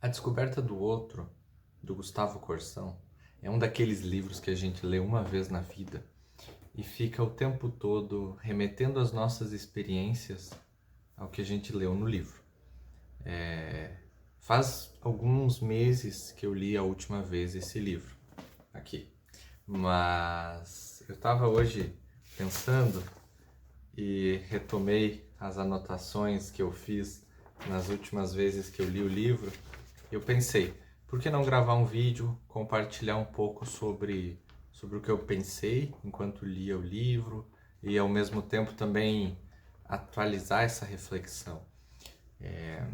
A Descoberta do Outro, do Gustavo Corsão, é um daqueles livros que a gente lê uma vez na vida e fica o tempo todo remetendo as nossas experiências ao que a gente leu no livro. Faz alguns meses que eu li a última vez esse livro aqui, mas eu estava hoje pensando e retomei as anotações que eu fiz nas últimas vezes que eu li o livro. Eu pensei, por que não gravar um vídeo, compartilhar um pouco sobre o que eu pensei enquanto lia o livro e ao mesmo tempo também atualizar essa reflexão.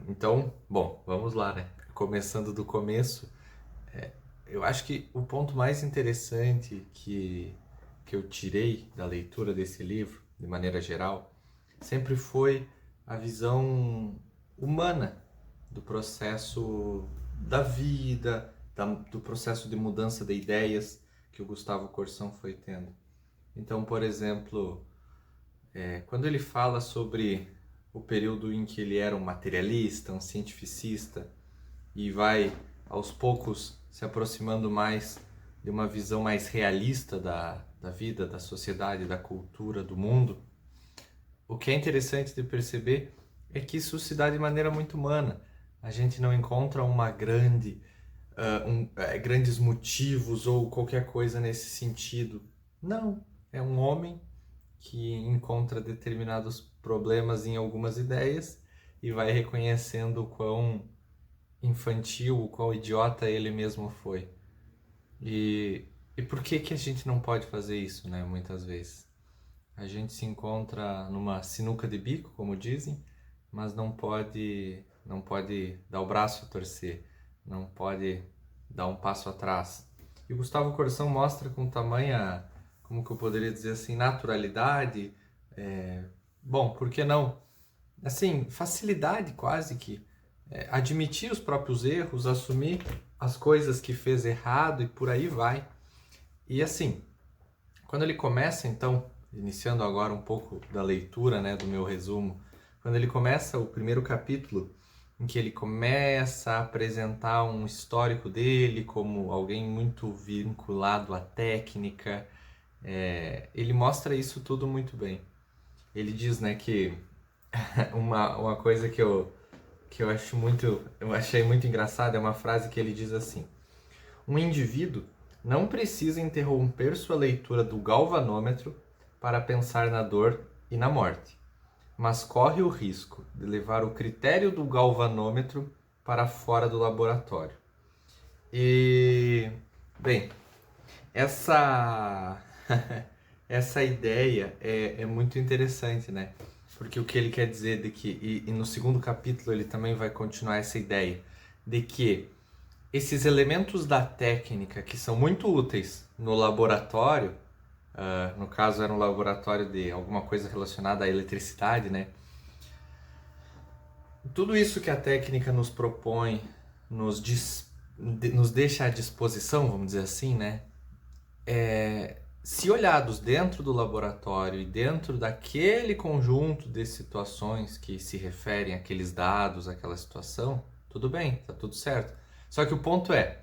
Então, bom, vamos lá, né? Começando do começo, eu acho que o ponto mais interessante que eu tirei da leitura desse livro, de maneira geral, sempre foi a visão humana do processo da vida, do processo de mudança de ideias que o Gustavo Corsão foi tendo. Então, por exemplo, quando ele fala sobre o período em que ele era um materialista, um cientificista, e vai aos poucos se aproximando mais de uma visão mais realista da vida, da sociedade, da cultura, do mundo, o que é interessante de perceber é que isso se dá de maneira muito humana. A gente não encontra grandes motivos ou qualquer coisa nesse sentido. Não, é um homem que encontra determinados problemas em algumas ideias e vai reconhecendo o quão infantil, o quão idiota ele mesmo foi. E por que que a gente não pode fazer isso, né? Muitas vezes. A gente se encontra numa sinuca de bico, como dizem, mas não pode dar o braço a torcer, não pode dar um passo atrás. E o Gustavo Corsão mostra com tamanha, como que eu poderia dizer assim, naturalidade, bom, por que não? Assim, facilidade quase que, admitir os próprios erros, assumir as coisas que fez errado e por aí vai. E assim, quando ele começa, então, iniciando agora um pouco da leitura, né, do meu resumo, quando ele começa o primeiro capítulo, em que ele começa a apresentar um histórico dele como alguém muito vinculado à técnica, ele mostra isso tudo muito bem. Ele diz, né, que uma coisa eu achei muito engraçada é uma frase que ele diz assim: um indivíduo não precisa interromper sua leitura do galvanômetro para pensar na dor e na morte, mas corre o risco de levar o critério do galvanômetro para fora do laboratório. E, bem, essa essa ideia é muito interessante, né? Porque o que ele quer dizer de que, e no segundo capítulo ele também vai continuar essa ideia, de que esses elementos da técnica que são muito úteis no laboratório, no caso era um laboratório de alguma coisa relacionada à eletricidade, né? Tudo isso que a técnica nos propõe, nos deixa à disposição, vamos dizer assim, né? Se olhados dentro do laboratório e dentro daquele conjunto de situações que se referem àqueles dados, àquela situação, tudo bem, tá tudo certo. Só que o ponto é,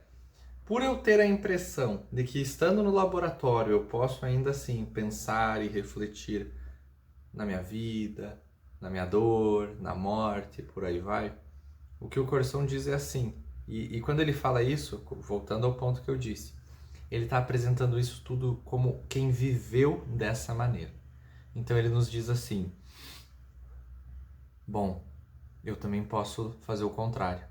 por eu ter a impressão de que estando no laboratório eu posso ainda assim pensar e refletir na minha vida, na minha dor, na morte, por aí vai, o que o Corsão diz é assim, e quando ele fala isso, voltando ao ponto que eu disse, ele está apresentando isso tudo como quem viveu dessa maneira. Então ele nos diz assim: bom, eu também posso fazer o contrário.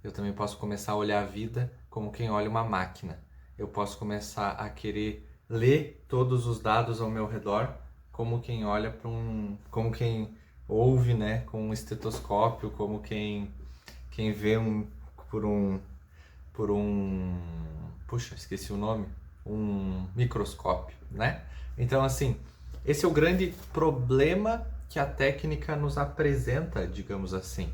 Eu também posso começar a olhar a vida como quem olha uma máquina. Eu posso começar a querer ler todos os dados ao meu redor como quem olha como quem ouve, né, com um estetoscópio, como quem vê por um, puxa, esqueci o nome, um microscópio, né? Então, assim, esse é o grande problema que a técnica nos apresenta, digamos assim.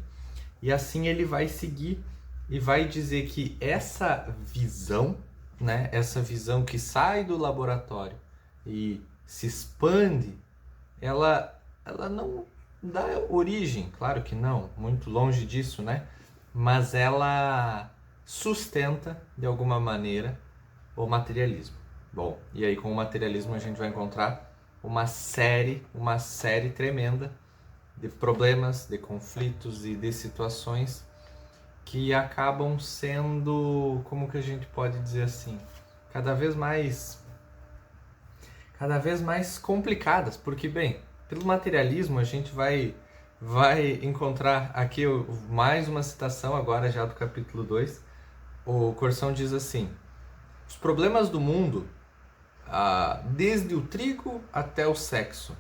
E assim ele vai seguir e vai dizer que essa visão, né, essa visão que sai do laboratório e se expande, ela não dá origem, claro que não, muito longe disso, né? mas ela sustenta, de alguma maneira, o materialismo. Bom, e aí com o materialismo a gente vai encontrar uma série tremenda de problemas, de conflitos e de situações que acabam sendo, como que a gente pode dizer assim, cada vez mais complicadas, porque, bem, pelo materialismo a gente vai encontrar aqui mais uma citação agora já do capítulo 2. O Corsão diz assim: os problemas do mundo, desde o trigo até o sexo,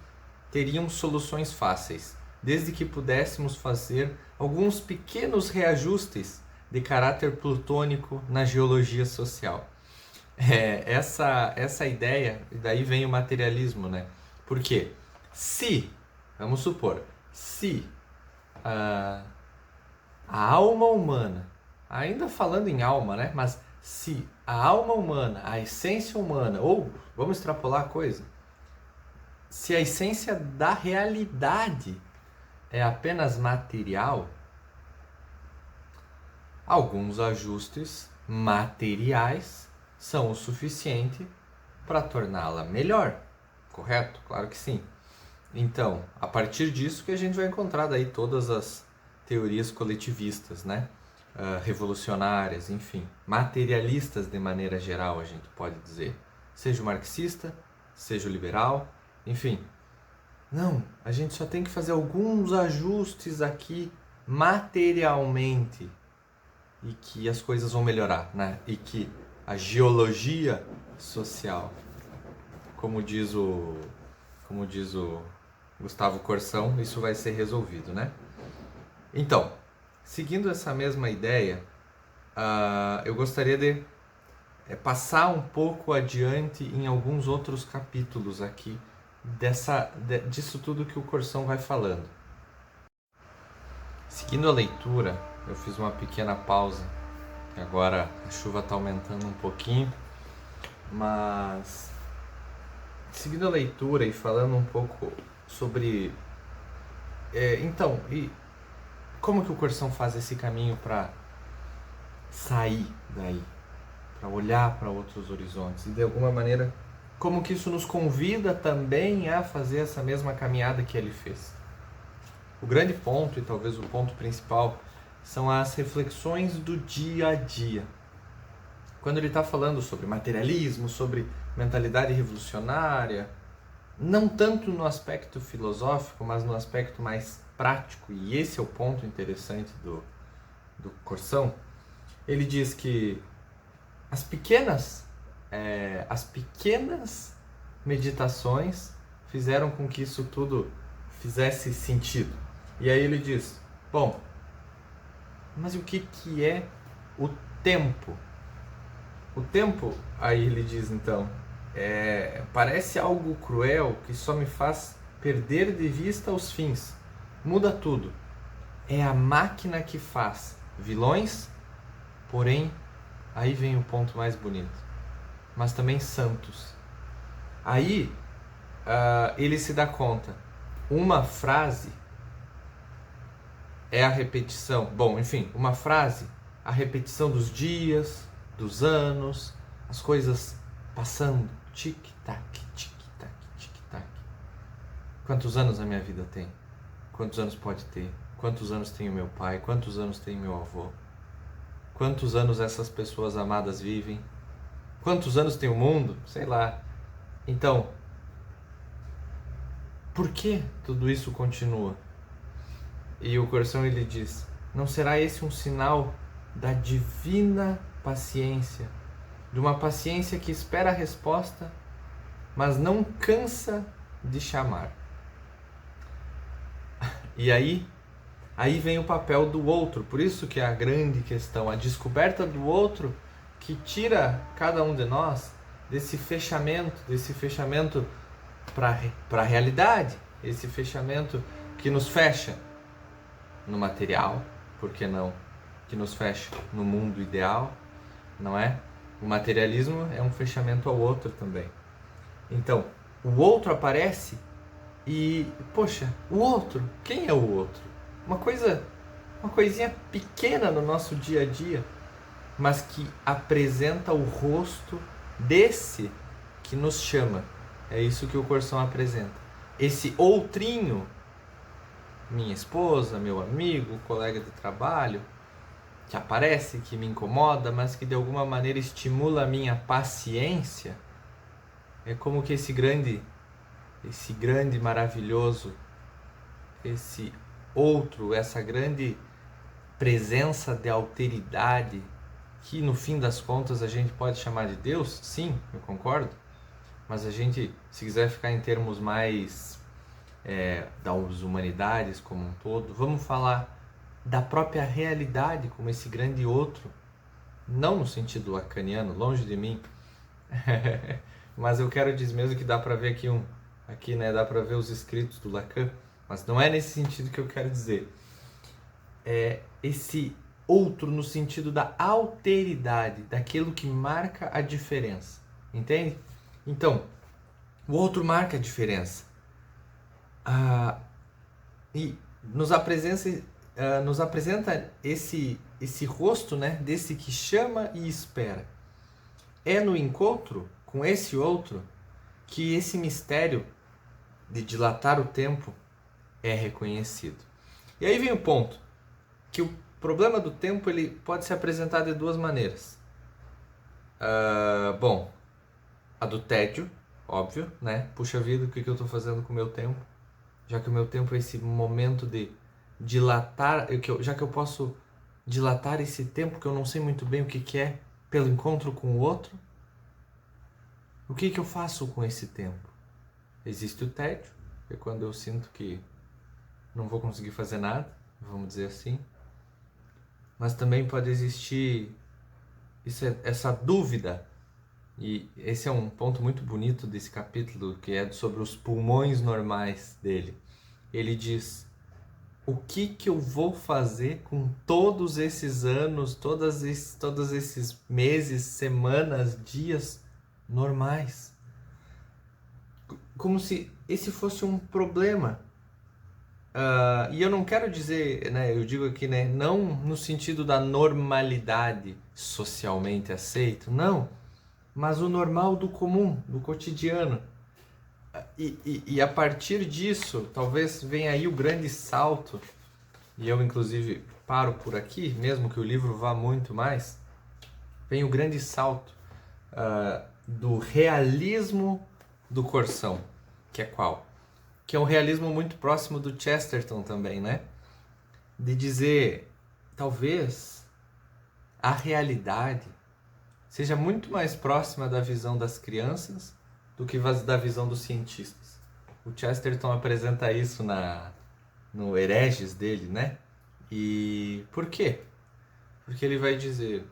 teriam soluções fáceis, desde que pudéssemos fazer alguns pequenos reajustes de caráter plutônico na geologia social. Essa ideia, daí vem o materialismo, né? Porque vamos supor, se a alma humana, ainda falando em alma, né? Mas se a alma humana, a essência humana, ou vamos extrapolar a coisa, se a essência da realidade é apenas material, alguns ajustes materiais são o suficiente para torná-la melhor, correto? Claro que sim. Então, a partir disso que a gente vai encontrar daí todas as teorias coletivistas, né? Revolucionárias, enfim, materialistas de maneira geral, a gente pode dizer. Seja o marxista, seja o liberal, enfim. Não, a gente só tem que fazer alguns ajustes aqui materialmente e que as coisas vão melhorar, né? E que a geologia social, como diz o Gustavo Corsão, isso vai ser resolvido, né? Então, seguindo essa mesma ideia, eu gostaria de passar um pouco adiante em alguns outros capítulos aqui disso tudo que o Corsão vai falando. Seguindo a leitura, eu fiz uma pequena pausa, que agora a chuva está aumentando um pouquinho, mas seguindo a leitura e falando um pouco sobre então, e como que o Corsão faz esse caminho para sair daí, para olhar para outros horizontes, e de alguma maneira como que isso nos convida também a fazer essa mesma caminhada que ele fez. O grande ponto, e talvez o ponto principal, são as reflexões do dia a dia. Quando ele está falando sobre materialismo, sobre mentalidade revolucionária, não tanto no aspecto filosófico, mas no aspecto mais prático, e esse é o ponto interessante do Corsão, ele diz que as pequenas meditações fizeram com que isso tudo fizesse sentido. E aí ele diz, bom, mas o que é o tempo? O tempo, aí ele diz então, parece algo cruel que só me faz perder de vista os fins. Muda tudo. É a máquina que faz vilões, porém, aí vem o ponto mais bonito, mas também santos. Aí ele se dá conta, uma frase é a repetição, uma frase, a repetição dos dias, dos anos, as coisas passando, tic-tac, tic-tac, tic-tac. Quantos anos a minha vida tem? Quantos anos pode ter? Quantos anos tem o meu pai? Quantos anos tem o meu avô? Quantos anos essas pessoas amadas vivem? Quantos anos tem o mundo? Sei lá. Então, por que tudo isso continua? E o Corsão ele diz, não será esse um sinal da divina paciência, de uma paciência que espera a resposta, mas não cansa de chamar. E aí vem o papel do outro, por isso que é a grande questão, a descoberta do outro que tira cada um de nós desse fechamento para a realidade, esse fechamento que nos fecha no material, por que não? Que nos fecha no mundo ideal, não é? O materialismo é um fechamento ao outro também. Então, o outro aparece e, poxa, o outro, quem é o outro? Uma coisa uma coisinha pequena no nosso dia a dia, mas que apresenta o rosto desse que nos chama. É isso que o Corção apresenta. Esse outrinho, minha esposa, meu amigo, colega de trabalho, que aparece, que me incomoda, mas que de alguma maneira estimula a minha paciência, é como que esse grande, maravilhoso, esse outro, essa grande presença de alteridade, que no fim das contas a gente pode chamar de Deus, sim, eu concordo, mas a gente, se quiser ficar em termos mais das humanidades como um todo, vamos falar da própria realidade como esse grande outro, não no sentido lacaniano, longe de mim, mas eu quero dizer mesmo que dá para ver aqui, né, dá para ver os escritos do Lacan, mas não é nesse sentido que eu quero dizer. É esse outro no sentido da alteridade, daquilo que marca a diferença, entende? Então, o outro marca a diferença. E nos apresenta esse rosto, né, desse que chama e espera. É no encontro com esse outro que esse mistério de dilatar o tempo é reconhecido. E aí vem o ponto, que o problema do tempo ele pode se apresentar de duas maneiras. Bom, a do tédio, óbvio, né? Puxa vida, o que eu estou fazendo com o meu tempo? Já que o meu tempo é esse momento de dilatar, já que eu posso dilatar esse tempo que eu não sei muito bem o que é, pelo encontro com o outro, o que eu faço com esse tempo? Existe o tédio, que é quando eu sinto que não vou conseguir fazer nada, vamos dizer assim. Mas também pode existir essa dúvida, e esse é um ponto muito bonito desse capítulo, que é sobre os pulmões normais dele. Ele diz: o que eu vou fazer com todos esses anos, todos esses meses, semanas, dias normais? Como se esse fosse um problema. E eu não quero dizer, né, eu digo aqui, né, não no sentido da normalidade socialmente aceito, não, mas o normal do comum, do cotidiano. E a partir disso, talvez venha aí o grande salto, e eu inclusive paro por aqui, mesmo que o livro vá muito mais, vem o grande salto do realismo do Corção, que é qual? Que é um realismo muito próximo do Chesterton também, né? De dizer, talvez a realidade seja muito mais próxima da visão das crianças do que da visão dos cientistas. O Chesterton apresenta isso no Hereges dele, né? E por quê? Porque ele vai dizer,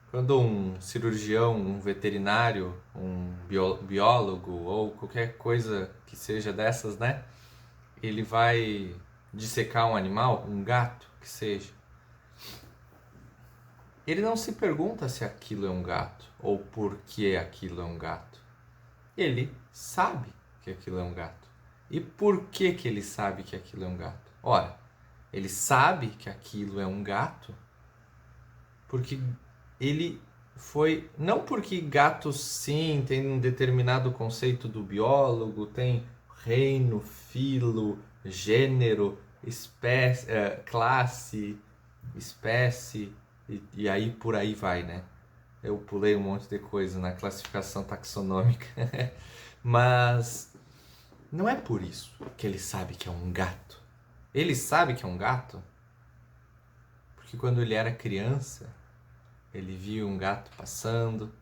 quando um cirurgião, um veterinário, um biólogo ou qualquer coisa que seja dessas, né? Ele vai dissecar um animal, um gato que seja. Ele não se pergunta se aquilo é um gato ou por que aquilo é um gato. Ele sabe que aquilo é um gato. E por que ele sabe que aquilo é um gato? Ora, ele sabe que aquilo é um gato porque ele foi... Não porque gatos, sim, tem um determinado conceito do biólogo, tem reino, filo, gênero, espécie, classe, espécie, e aí por aí vai, né? Eu pulei um monte de coisa na classificação taxonômica. Mas não é por isso que ele sabe que é um gato. Ele sabe que é um gato porque quando ele era criança, ele viu um gato passando,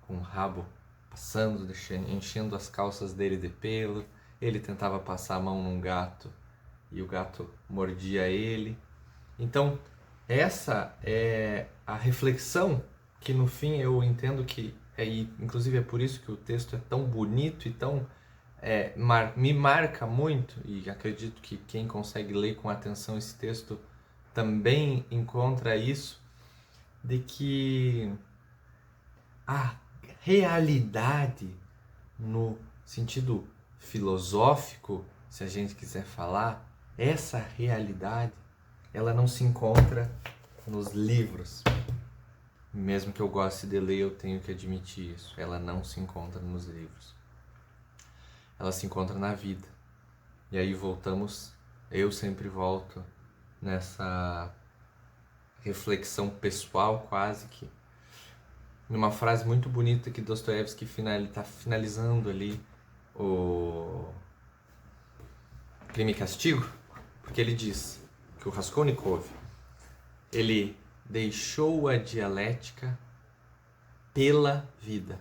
com o rabo passando, enchendo as calças dele de pelo. Ele tentava passar a mão num gato e o gato mordia ele. Então, essa é a reflexão que no fim eu entendo que inclusive é por isso que o texto é tão bonito e tão me marca muito, e acredito que quem consegue ler com atenção esse texto também encontra isso, de que a realidade no sentido filosófico, se a gente quiser falar, essa realidade ela não se encontra nos livros. Mesmo que eu goste de ler, eu tenho que admitir isso. Ela não se encontra nos livros. Ela se encontra na vida. E aí eu sempre volto nessa reflexão pessoal, quase que, numa frase muito bonita que Dostoiévski está finalizando ali o Crime e Castigo, porque ele diz que o Raskolnikov, ele deixou a dialética pela vida.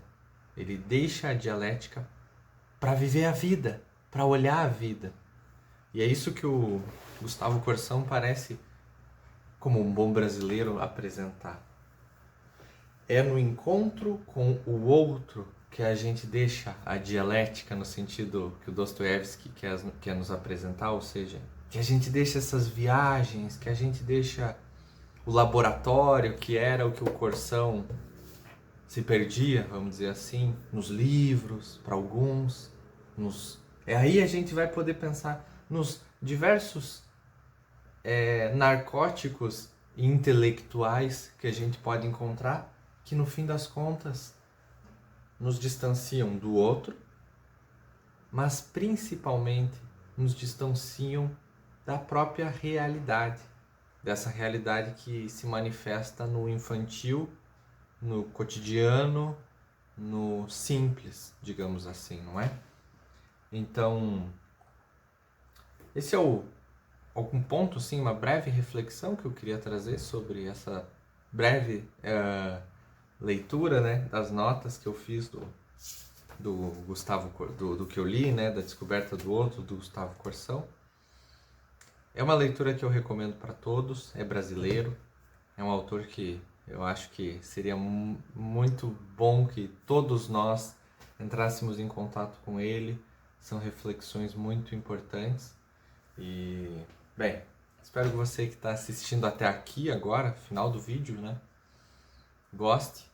Ele deixa a dialética para viver a vida, para olhar a vida. E é isso que o Gustavo Corsão parece, como um bom brasileiro, apresentar. É no encontro com o outro que a gente deixa a dialética, no sentido que o Dostoiévski quer nos apresentar, ou seja, que a gente deixa essas viagens, que a gente deixa o laboratório, que era o que o Corsão se perdia, vamos dizer assim, nos livros, para alguns. Aí a gente vai poder pensar nos diversos narcóticos intelectuais que a gente pode encontrar, que no fim das contas nos distanciam do outro, mas principalmente nos distanciam da própria realidade, dessa realidade que se manifesta no infantil, no cotidiano, no simples, digamos assim, não é? Então, esse é algum ponto, sim, uma breve reflexão que eu queria trazer sobre essa breve leitura, né, das notas que eu fiz do Gustavo, do que eu li, né, da Descoberta do Outro, do Gustavo Corsão. É uma leitura que eu recomendo para todos, é brasileiro, é um autor que eu acho que seria muito bom que todos nós entrássemos em contato com ele. São reflexões muito importantes. E, bem, espero que você que está assistindo até aqui agora, final do vídeo, né, goste.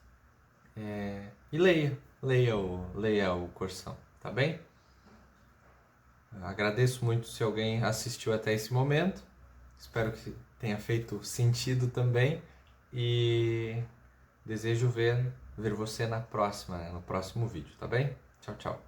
E leia o Corsão, tá bem? Agradeço muito se alguém assistiu até esse momento. Espero que tenha feito sentido também. E desejo ver você na próxima, né, no próximo vídeo, tá bem? Tchau, tchau.